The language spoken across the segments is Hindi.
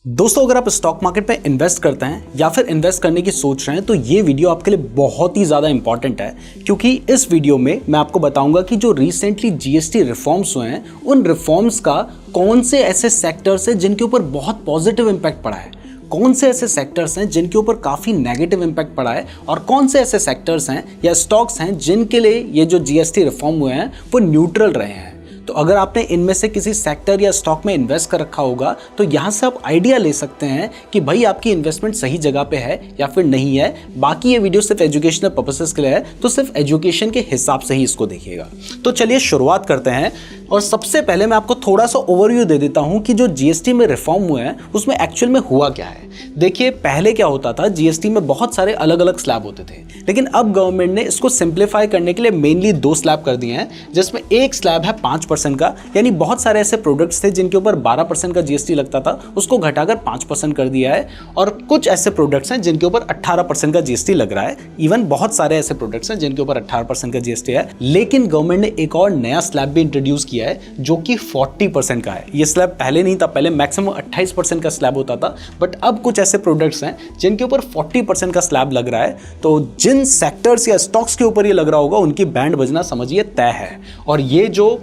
दोस्तों, अगर आप स्टॉक मार्केट में इन्वेस्ट करते हैं या फिर इन्वेस्ट करने की सोच रहे हैं तो ये वीडियो आपके लिए बहुत ही ज़्यादा इंपॉर्टेंट है, क्योंकि इस वीडियो में मैं आपको बताऊंगा कि जो रिसेंटली जीएसटी रिफॉर्म्स हुए हैं उन रिफॉर्म्स का कौन से ऐसे सेक्टर्स हैं जिनके ऊपर बहुत पॉजिटिव इम्पैक्ट पड़ा है, कौन से ऐसे सेक्टर्स हैं जिनके ऊपर काफ़ी नेगेटिव इम्पैक्ट पड़ा है और कौन से ऐसे सेक्टर्स हैं या स्टॉक्स हैं जिनके लिए ये जो जीएसटी रिफॉर्म हुए हैं वो न्यूट्रल रहे हैं। तो अगर आपने इनमें से किसी सेक्टर या स्टॉक में इन्वेस्ट कर रखा होगा तो यहाँ से आप आइडिया ले सकते हैं कि भाई आपकी इन्वेस्टमेंट सही जगह पे है या फिर नहीं है। बाकी ये वीडियो सिर्फ एजुकेशनल पर्पसेस के लिए है, तो सिर्फ एजुकेशन के हिसाब से ही इसको देखिएगा। तो चलिए शुरुआत करते हैं। और सबसे पहले मैं आपको थोड़ा सा ओवरव्यू दे देता हूं कि जो जीएसटी में रिफॉर्म हुए हैं उसमें एक्चुअल में हुआ क्या है। देखिए, पहले क्या होता था, जीएसटी में बहुत सारे अलग अलग स्लैब होते थे, लेकिन अब गवर्नमेंट ने इसको सिंप्लीफाई करने के लिए मेनली 2 स्लैब कर दिए हैं, जिसमें एक स्लैब है 5% का, यानी बहुत सारे ऐसे प्रोडक्ट्स थे जिनके ऊपर 12% का जीएसटी लगता था, उसको घटाकर 5% कर दिया है। और कुछ ऐसे प्रोडक्ट्स हैं जिनके ऊपर 18% का जीएसटी लग रहा है। इवन बहुत सारे ऐसे प्रोडक्ट्स हैं जिनके ऊपर 18% का जीएसटी है। लेकिन गवर्नमेंट ने एक और नया स्लैब भी इंट्रोड्यूस किया है जो कि 40% का है। ये स्लैब पहले नहीं था, पहले मैक्सिमम 28% का स्लैब होता था, बट अब कुछ ऐसे प्रोडक्ट्स हैं जिनके ऊपर 40% का स्लैब लग रहा है। तो जिन सेक्टर्स या स्टॉक्स के ऊपर ये लग रहा होगा उनकी बैंड बजना समझिए तय है। और ये जो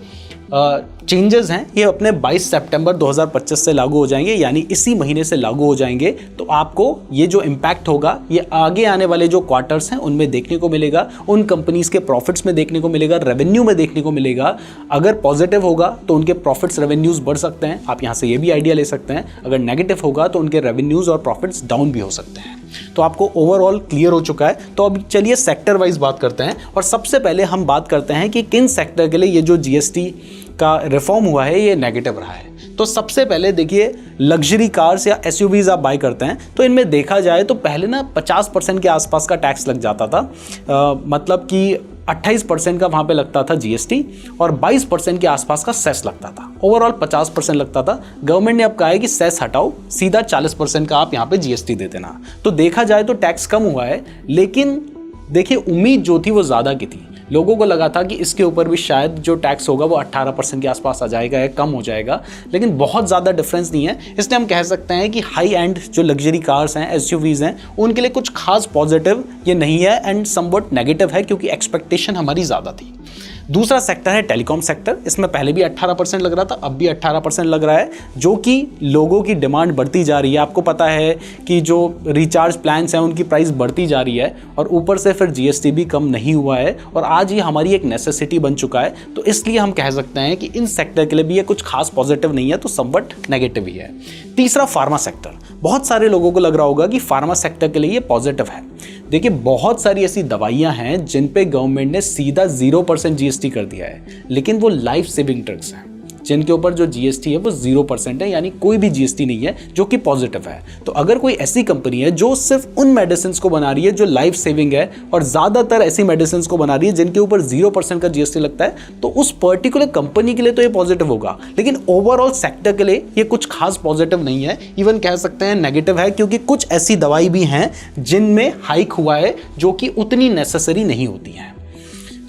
चेंजेस हैं ये अपने 22 सितंबर 2025 से लागू हो जाएंगे, यानी इसी महीने से लागू हो जाएंगे। तो आपको ये जो इम्पैक्ट होगा ये आगे आने वाले जो क्वार्टर्स हैं उनमें देखने को मिलेगा, उन कंपनीज के प्रॉफिट्स में देखने को मिलेगा, रेवेन्यू में देखने को मिलेगा। अगर पॉजिटिव होगा तो उनके प्रॉफिट्स रेवेन्यूज बढ़ सकते हैं, आप यहाँ से ये भी आइडिया ले सकते हैं। अगर नेगेटिव होगा तो उनके रेवेन्यूज और प्रॉफिट्स डाउन भी हो सकते हैं। तो आपको ओवरऑल क्लियर हो चुका है। तो अब चलिए सेक्टर वाइज बात करते हैं। और सबसे पहले हम बात करते हैं कि किन सेक्टर के लिए ये जो जीएसटी का रिफॉर्म हुआ है ये नेगेटिव रहा है। तो सबसे पहले देखिए, लग्जरी कार्स या एसयूवीज आप बाय करते हैं तो इनमें देखा जाए तो पहले ना 50% के आसपास का टैक्स लग जाता था, मतलब कि 28% का वहाँ पे लगता था जीएसटी और 22% के आसपास का सेस लगता था। ओवरऑल 50% लगता था। गवर्नमेंट ने अब कहा है कि सेस हटाओ, सीधा 40% का आप यहाँ पे जीएसटी दे देना। तो देखा जाए तो टैक्स कम हुआ है, लेकिन देखिए उम्मीद जो थी वो ज़्यादा की थी। लोगों को लगा था कि इसके ऊपर भी शायद जो टैक्स होगा वो 18% के आसपास आ जाएगा या कम हो जाएगा, लेकिन बहुत ज़्यादा डिफरेंस नहीं है। इसलिए हम कह सकते हैं कि हाई एंड जो लग्जरी कार्स हैं, एसयूवीज हैं, उनके लिए कुछ खास पॉजिटिव ये नहीं है एंड समवट नेगेटिव है, क्योंकि एक्सपेक्टेशन हमारी ज़्यादा थी। दूसरा सेक्टर है टेलीकॉम सेक्टर। इसमें पहले भी 18% लग रहा था, अब भी 18% लग रहा है, जो कि लोगों की डिमांड बढ़ती जा रही है। आपको पता है कि जो रिचार्ज प्लान्स हैं उनकी प्राइस बढ़ती जा रही है और ऊपर से फिर जीएसटी भी कम नहीं हुआ है और आज ये हमारी एक नेसेसिटी बन चुका है। तो इसलिए हम कह सकते हैं कि इन सेक्टर के लिए भी ये कुछ खास पॉजिटिव नहीं है, तो समवट नेगेटिव ही है। तीसरा, फार्मा सेक्टर। बहुत सारे लोगों को लग रहा होगा कि फार्मा सेक्टर के लिए ये पॉजिटिव है। देखिए, बहुत सारी ऐसी दवाइयां हैं जिन पे गवर्नमेंट ने सीधा 0% जीएसटी कर दिया है, लेकिन वो लाइफ सेविंग ड्रग्स हैं जिनके ऊपर जो जीएसटी है वो 0% है, यानी कोई भी जीएसटी नहीं है, जो कि पॉजिटिव है। तो अगर कोई ऐसी कंपनी है जो सिर्फ उन मेडिसिन को बना रही है जो लाइफ सेविंग है और ज़्यादातर ऐसी मेडिसिन को बना रही है जिनके ऊपर 0% का जीएसटी लगता है, तो उस पर्टिकुलर कंपनी के लिए तो ये पॉजिटिव होगा, लेकिन ओवरऑल सेक्टर के लिए ये कुछ खास पॉजिटिव नहीं है। इवन कह सकते हैं नेगेटिव है, क्योंकि कुछ ऐसी दवाई भी हैं जिनमें हाइक हुआ है जो कि उतनी नेसेसरी नहीं होती हैं,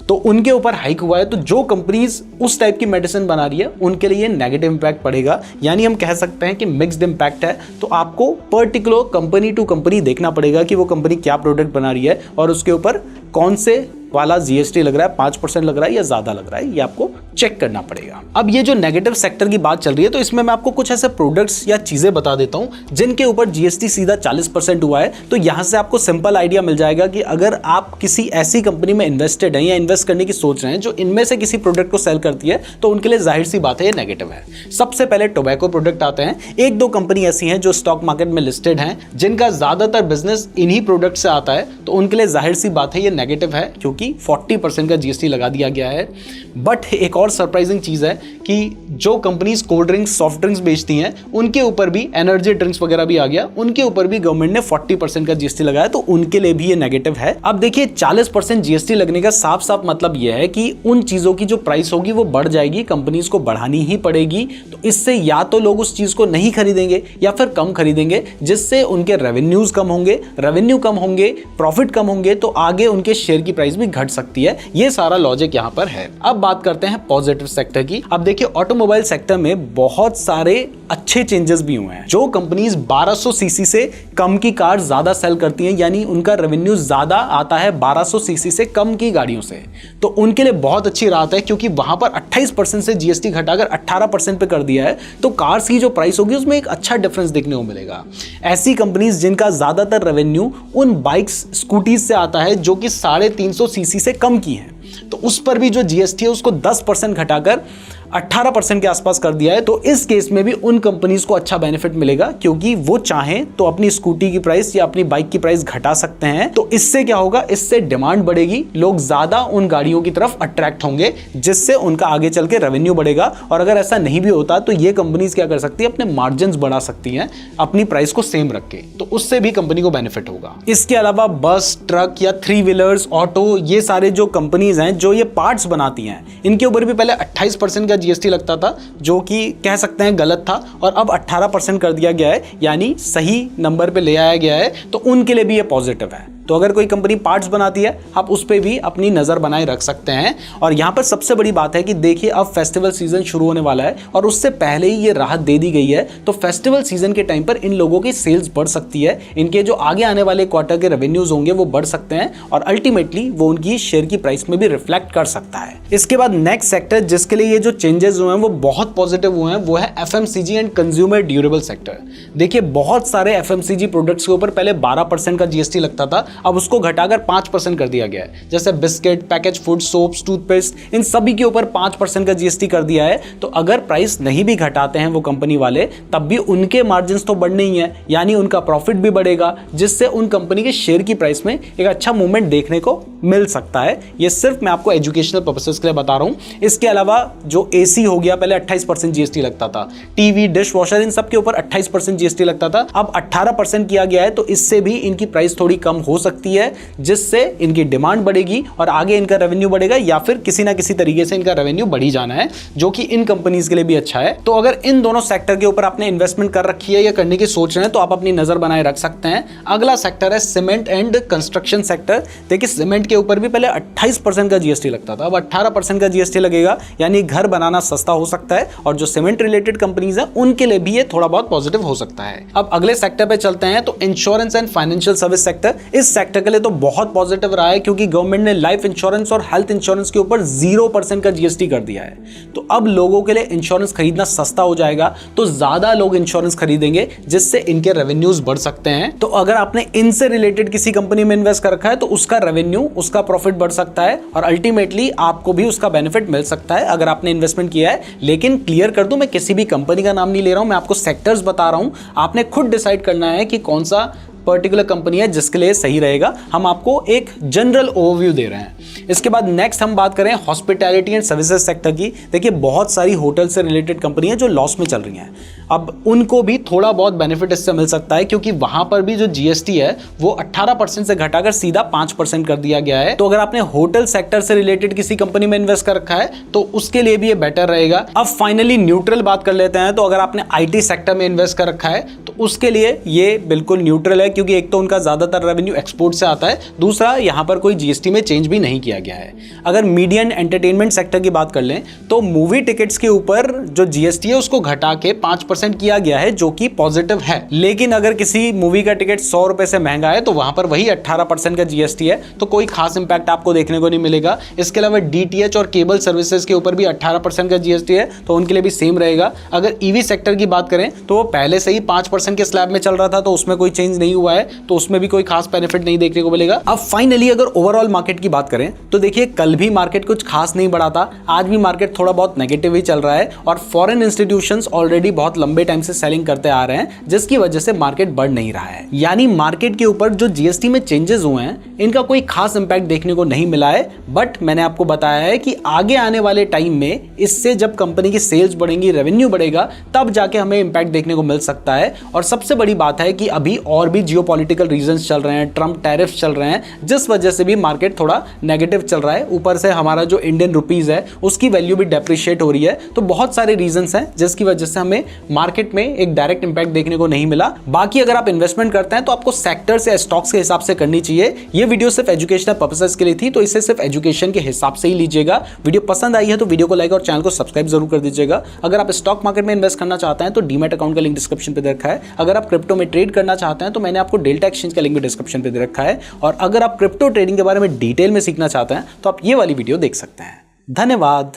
तो उनके ऊपर हाइक हुआ है। तो जो कंपनीज उस टाइप की मेडिसिन बना रही है उनके लिए नेगेटिव इंपैक्ट पड़ेगा, यानी हम कह सकते हैं कि मिक्स्ड इंपैक्ट है। तो आपको पर्टिकुलर कंपनी टू कंपनी देखना पड़ेगा कि वो कंपनी क्या प्रोडक्ट बना रही है और उसके ऊपर कौन से वाला जीएसटी लग रहा है, 5% लग रहा है या ज़्यादा लग रहा है, ये आपको चेक करना पड़ेगा। अब ये जो नेगेटिव सेक्टर की बात चल रही है, तो इसमें मैं आपको कुछ ऐसे प्रोडक्ट्स या चीज़ें बता देता हूँ जिनके ऊपर जीएसटी सीधा 40% हुआ है। तो यहाँ से आपको सिंपल आइडिया मिल जाएगा कि अगर आप किसी ऐसी कंपनी में इन्वेस्टेड हैं या इन्वेस्ट करने की सोच रहे हैं जो इनमें से किसी प्रोडक्ट को सेल करती है, तो उनके लिए जाहिर सी बात है ये नेगेटिव है। सबसे पहले टोबैको प्रोडक्ट आते हैं। 1-2 कंपनी ऐसी हैं जो स्टॉक मार्केट में लिस्टेड हैं जिनका ज़्यादातर बिजनेस इन्हीं प्रोडक्ट से आता है, तो उनके लिए जाहिर सी बात है ये नेगेटिव है, क्योंकि 40% का जीएसटी लगा दिया गया है। बट एक और सरप्राइजिंग चीज है कि जो companies cold drinks, soft drinks बेचती हैं उनके ऊपर भी, एनर्जी ड्रिंक्स वगैरह भी आ गया, उनके ऊपर भी गवर्नमेंट ने 40% का जीएसटी लगाया, तो उनके लिए भी ये नेगेटिव है। अब देखिए, 40% जीएसटी लगने का साफ साफ मतलब यह है कि उन चीजों की जो प्राइस होगी वो बढ़ जाएगी, कंपनीज को बढ़ानी ही पड़ेगी। तो इससे या तो लोग उस चीज को नहीं खरीदेंगे या फिर कम खरीदेंगे, जिससे उनके रेवेन्यूज कम होंगे, रेवेन्यू कम होंगे, प्रॉफिट कम होंगे, तो आगे उनके शेयर की प्राइस भी घट सकती है। ये सारा लॉजिक यहाँ पर है। अब बात करते हैं पॉजिटिव सेक्टर की। अब देखिए, ऑटोमोबाइल सेक्टर में बहुत सारे अच्छे चेंजेस भी हुए हैं। जो कंपनीज 1200 सीसी से कम की कार ज्यादा सेल करती हैं, यानी उनका रेवेन्यू ज्यादा आता है 1200 सीसी से कम की गाड़ियों से, तो उनके लिए बहुत अच्छी राहत है, क्योंकि वहां पर 28% से जीएसटी घटाकर 18% पे कर दिया है, तो कार्स की जो प्राइस होगी उसमें एक अच्छा डिफरेंस देखने को मिलेगा। ऐसी कंपनीज जिनका ज्यादातर रेवेन्यू उन बाइक्स स्कूटीज से आता है जो कि 350 सीसी से कम की हैं, तो उस पर भी जो जीएसटी है उसको 10% घटाकर 18% के आसपास कर दिया है। तो इस केस में भी उन कंपनीज को अच्छा बेनिफिट मिलेगा, क्योंकि वो चाहें तो अपनी स्कूटी की प्राइस या अपनी बाइक की प्राइस घटा सकते हैं। तो इससे क्या होगा, इससे डिमांड बढ़ेगी, लोग ज्यादा उन गाड़ियों की तरफ अट्रैक्ट होंगे, जिससे उनका आगे चल के रेवेन्यू बढ़ेगा। और अगर ऐसा नहीं भी होता तो ये कंपनीज क्या कर सकती है, अपने मार्जिन बढ़ा सकती हैं अपनी प्राइस को सेम रख के, तो उससे भी कंपनी को बेनिफिट होगा। इसके अलावा बस, ट्रक या 3 व्हीलर्स, ऑटो, ये सारे जो कंपनीज हैं जो ये पार्ट्स बनाती हैं, इनके ऊपर भी पहले 28% का जीएसटी लगता था, जो कि कह सकते हैं गलत था, और अब 18% कर दिया गया है, यानी सही नंबर पे ले आया गया है। तो उनके लिए भी ये पॉजिटिव है। तो अगर कोई कंपनी पार्ट्स बनाती है, आप उस पर भी अपनी नजर बनाए रख सकते हैं। और यहां पर सबसे बड़ी बात है कि देखिए, अब फेस्टिवल सीजन शुरू होने वाला है और उससे पहले ही ये राहत दे दी गई है, तो फेस्टिवल सीजन के टाइम पर इन लोगों की सेल्स बढ़ सकती है, इनके जो आगे आने वाले क्वार्टर के रेवेन्यूज होंगे वो बढ़ सकते हैं, और अल्टीमेटली वो उनकी शेयर की प्राइस में भी रिफ्लेक्ट कर सकता है। इसके बाद नेक्स्ट सेक्टर जिसके लिए ये जो चेंजेस हुए हैं वो बहुत पॉजिटिव हुए हैं, वो है FMCG and consumer durable sector. देखिए, बहुत सारे एफएमसीजी प्रोडक्ट्स के ऊपर पहले 12% का जीएसटी लगता था, अब उसको घटाकर 5% कर दिया गया है। जैसे biscuit, package food, soaps, toothpaste, इन सभी के ऊपर 5% का जीएसटी कर दिया है। तो अगर प्राइस नहीं भी घटाते हैं वो कंपनी वाले, तब भी उनके मार्जिन तो बढ़ने ही है, यानी उनका प्रॉफिट भी बढ़ेगा, जिससे उन कंपनी के शेयर की प्राइस में एक अच्छा मूवमेंट देखने को मिल सकता है। ये सिर्फ मैं आपको एजुकेशनल पर्पसेस के लिए बता रहा हूं। इसके अलावा जो एसी हो गया, पहले 28% जीएसटी लगता था, टीवी, डिश वॉशर, इन सब के ऊपर 28% जीएसटी लगता था, अब 18% किया गया है। तो इससे भी इनकी प्राइस थोड़ी कम हो सकती है, जिससे इनकी डिमांड बढ़ेगी और आगे इनका रेवेन्यू बढ़ेगा, या फिर किसी ना किसी तरीके से इनका रेवेन्यू बढ़ी जाना है, जो कि इन कंपनीज के लिए भी अच्छा है। तो अगर इन दोनों सेक्टर के ऊपर आपने इन्वेस्टमेंट कर रखी है या करने की सोच रहे हैं, तो आप अपनी नजर बनाए रख सकते हैं। अगला सेक्टर है सीमेंट एंड कंस्ट्रक्शन सेक्टर। देखिए, सीमेंट के ऊपर भी पहले 28% का जीएसटी लगता था, अब 18% का जीएसटी लगेगा, यानी घर बनाना सस्ता हो सकता है, और जो सीमेंट रिलेटेड कंपनीज हैं उनके लिए भी ये थोड़ा बहुत पॉजिटिव हो सकता है। अब अगले सेक्टर पे चलते हैं, तो insurance and financial service sector. इस सेक्टर के लिए तो बहुत पॉजिटिव रहा है, क्योंकि गवर्नमेंट ने लाइफ इंश्योरेंस और हेल्थ इंश्योरेंस के ऊपर 0% का जीएसटी कर दिया है। तो अब लोगों के लिए इंश्योरेंस खरीदना सस्ता हो जाएगा, तो ज्यादा लोग इंश्योरेंस खरीदेंगे, जिससे इनके रेवेन्यूज बढ़ सकते हैं। तो अगर आपने इनसे रिलेटेड किसी कंपनी में इन्वेस्ट कर रखा है, तो उसका रेवेन्यू, उसका प्रॉफिट बढ़ सकता है, और अल्टीमेटली आपको भी उसका बेनिफिट मिल सकता है अगर आपने इन्वेस्टमेंट किया है। लेकिन क्लियर कर दूं, मैं किसी भी कंपनी का नाम नहीं ले रहा हूं, मैं आपको सेक्टर्स बता रहा हूं। आपने खुद डिसाइड करना है कि कौन सा पर्टिकुलर कंपनी है जिसके लिए सही रहेगा। हम आपको एक जनरल ओवरव्यू दे रहे हैं। इसके बाद नेक्स्ट हम बात करें हॉस्पिटैलिटी एंड सर्विसेज सेक्टर की। देखिए, बहुत सारी होटल से रिलेटेड कंपनी है जो लॉस में चल रही हैं, अब उनको भी थोड़ा बहुत बेनिफिट इससे मिल सकता है, क्योंकि वहां पर भी जो जीएसटी है वो 18% से घटाकर सीधा 5% कर दिया गया है। तो अगर आपने होटल सेक्टर से रिलेटेड किसी कंपनी में इन्वेस्ट कर रखा है, तो उसके लिए भी ये बेटर रहेगा। अब फाइनली न्यूट्रल बात कर लेते हैं। तो अगर आपने आईटी सेक्टर में इन्वेस्ट कर रखा है, तो उसके लिए ये बिल्कुल न्यूट्रल है, क्योंकि एक तो उनका ज्यादातर रेवेन्यू एक्सपोर्ट से आता है, दूसरा यहां पर कोई जीएसटी में चेंज भी नहीं किया गया है। अगर मीडिया एंड एंटरटेनमेंट सेक्टर की बात कर लें, तो मूवी टिकट्स के ऊपर जो जीएसटी है उसको घटा के 5% किया गया है, जो कि पॉजिटिव है। लेकिन अगर किसी मूवी का टिकट 100 रुपए से महंगा है, तो वहां पर वही 18% का जीएसटी है, तो कोई खास इंपैक्ट आपको देखने को नहीं मिलेगा। इसके अलावा डीटीएच और केबल सर्विसेज के ऊपर भी 18% का जीएसटी है, तो उनके लिए भी सेम रहेगा। अगर ईवी सेक्टर की बात करें, तो वो पहले से ही 5% के स्लैब में चल रहा था, तो उसमें कोई चेंज नहीं हुआ है, तो उसमें भी कोई खास बेनिफिट नहीं देखने को मिलेगा। अब फाइनली अगर ओवरऑल मार्केट की बात करें, तो देखिए, कल भी मार्केट कुछ खास नहीं बढ़ा था, आज भी मार्केट थोड़ा बहुत नेगेटिव ही चल रहा है, और फॉरेन इंस्टीट्यूशंस ऑलरेडी बहुत लंबे टाइम से सेलिंग करते आ रहे हैं, जिसकी वजह से मार्केट बढ़ नहीं रहा है। यानी मार्केट के ऊपर जो जीएसटी में चेंजेस हुए हैं, इनका कोई खास इंपैक्ट देखने को नहीं मिला है। बट मैंने आपको बताया है कि आगे आने वाले टाइम में इससे जब कंपनी की सेल्स बढ़ेंगी, रेवेन्यू बढ़ेगा, तब जाके हमें इंपैक्ट देखने को मिल सकता है। और सबसे बड़ी बात है कि अभी और भी जियोपॉलिटिकल रीजंस चल रहे हैं, ट्रम्प टैरिफ चल रहे हैं, जिस वजह से भी मार्केट थोड़ा नेगेटिव नेगेटिव चल रहा है, ऊपर से हमारा जो इंडियन रुपीज है उसकी वैल्यू भी डेप्रिशिएट हो रही है। तो बहुत सारे रीजंस हैं जिसकी वजह से हमें मार्केट में एक डायरेक्ट इंपैक्ट देखने को नहीं मिला। बाकी अगर आप इन्वेस्टमेंट करते हैं तो आपको सेक्टर्स या स्टॉक्स के हिसाब से करनी चाहिए। ये वीडियो सिर्फ एजुकेशनल पर्पसेस के लिए थी, तो इसे सिर्फ एजुकेशन के हिसाब से ही लीजिएगा। वीडियो पसंद आई है तो वीडियो को लाइक और चैनल को सब्सक्राइब जरूर कर दीजिएगा। अगर आप स्टॉक मार्केट में इन्वेस्ट करना चाहते हैं तो डीमैट अकाउंट का लिंक डिस्क्रिप्शन पे दे रखा है। अगर आप क्रिप्टो में ट्रेड करना चाहते हैं तो मैंने आपको डेल्टा एक्सचेंज का लिंक भी डिस्क्रिप्शन पे दे रखा है। और अगर आप क्रिप्टो ट्रेडिंग के बारे में डिटेल में सीखना चाहते हैं तो आप ये वाली वीडियो देख सकते हैं। धन्यवाद।